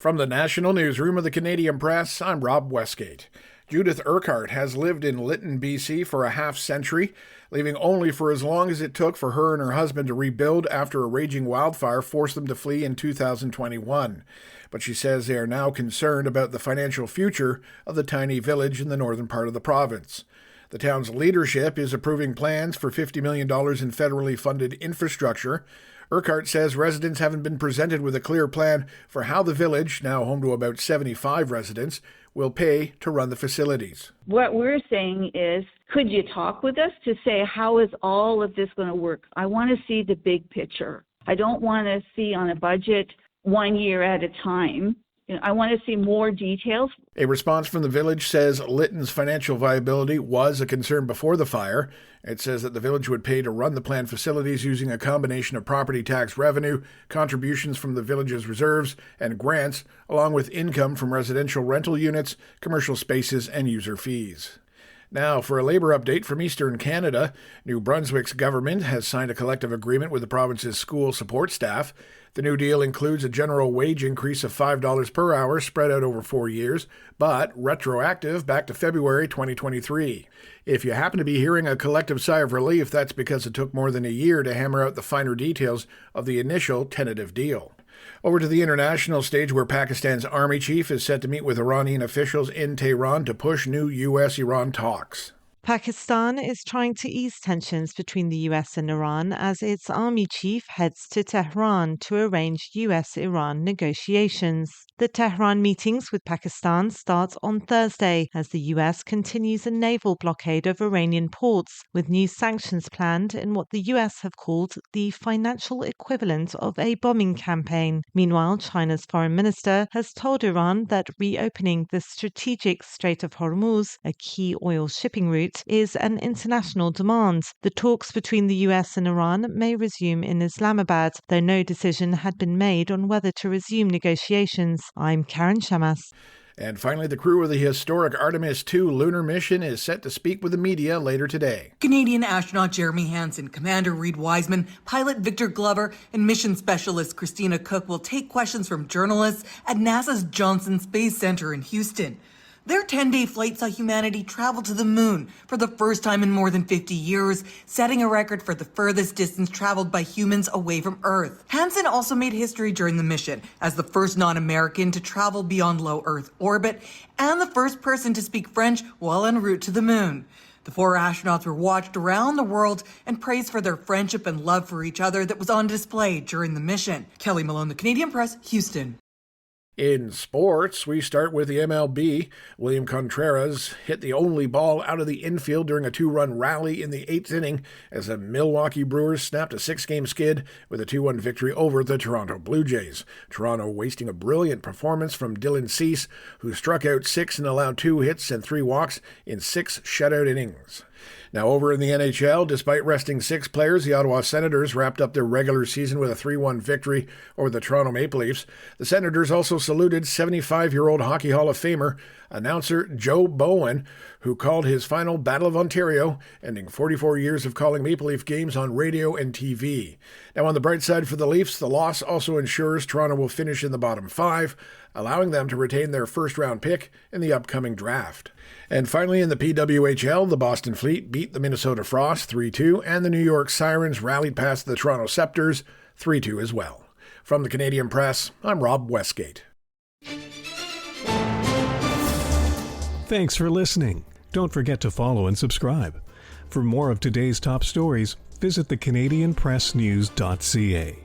From the National Newsroom of the Canadian Press, I'm Rob Westgate. Judith Urquhart has lived in Lytton, BC for a half-century, leaving only for as long as it took for her and her husband to rebuild after a raging wildfire forced them to flee in 2021. But she says they are now concerned about the financial future of the tiny village in the northern part of the province. The town's leadership is approving plans for $50 million in federally funded infrastructure. Urquhart says residents haven't been presented with a clear plan for how the village, now home to about 75 residents, will pay to run the facilities. What we're saying is, could you talk with us to say, how is all of this going to work? I want to see the big picture. I don't want to see on a budget 1 year at a time. I want to see more details. A response from the village says Lytton's financial viability was a concern before the fire. It says that the village would pay to run the planned facilities using a combination of property tax revenue, contributions from the village's reserves, and grants, along with income from residential rental units, commercial spaces, and user fees. Now, for a labour update from Eastern Canada, New Brunswick's government has signed a collective agreement with the province's school support staff. The new deal includes a general wage increase of $5 per hour spread out over 4 years, but retroactive back to February 2023. If you happen to be hearing a collective sigh of relief, that's because it took more than a year to hammer out the finer details of the initial tentative deal. Over to the international stage, where Pakistan's army chief is set to meet with Iranian officials in Tehran to push new U.S.-Iran talks. Pakistan is trying to ease tensions between the US and Iran as its army chief heads to Tehran to arrange US-Iran negotiations. The Tehran meetings with Pakistan start on Thursday as the US continues a naval blockade of Iranian ports, with new sanctions planned in what the US have called the financial equivalent of a bombing campaign. Meanwhile, China's foreign minister has told Iran that reopening the strategic Strait of Hormuz, a key oil shipping route, is an international demand. The talks between the US and Iran may resume in Islamabad, though no decision had been made on whether to resume negotiations. I'm Karen Shamas. And finally, the crew of the historic Artemis II lunar mission is set to speak with the media later today. Canadian astronaut Jeremy Hansen, Commander Reed Wiseman, pilot Victor Glover, and mission specialist Christina Cook will take questions from journalists at NASA's Johnson Space Center in Houston. Their 10-day flight saw humanity travel to the moon for the first time in more than 50 years, setting a record for the furthest distance traveled by humans away from Earth. Hansen also made history during the mission as the first non-American to travel beyond low Earth orbit and the first person to speak French while en route to the moon. The 4 astronauts were watched around the world and praised for their friendship and love for each other that was on display during the mission. Kelly Malone, The Canadian Press, Houston. In sports, we start with the MLB. William Contreras hit the only ball out of the infield during a 2-run rally in the 8th inning as the Milwaukee Brewers snapped a 6-game skid with a 2-1 victory over the Toronto Blue Jays. Toronto wasting a brilliant performance from Dylan Cease, who struck out 6 and allowed 2 hits and 3 walks in 6 shutout innings. Now over in the NHL, despite resting 6 players, the Ottawa Senators wrapped up their regular season with a 3-1 victory over the Toronto Maple Leafs. The Senators also saluted 75-year-old Hockey Hall of Famer announcer Joe Bowen, who called his final Battle of Ontario, ending 44 years of calling Maple Leaf games on radio and TV. Now on the bright side for the Leafs, the loss also ensures Toronto will finish in the bottom 5, allowing them to retain their first-round pick in the upcoming draft. And finally, in the PWHL, the Boston Fleet beat the Minnesota Frost 3-2, and the New York Sirens rallied past the Toronto Scepters 3-2 as well. From the Canadian Press, I'm Rob Westgate. Thanks for listening. Don't forget to follow and subscribe. For more of today's top stories, visit thecanadianpressnews.ca.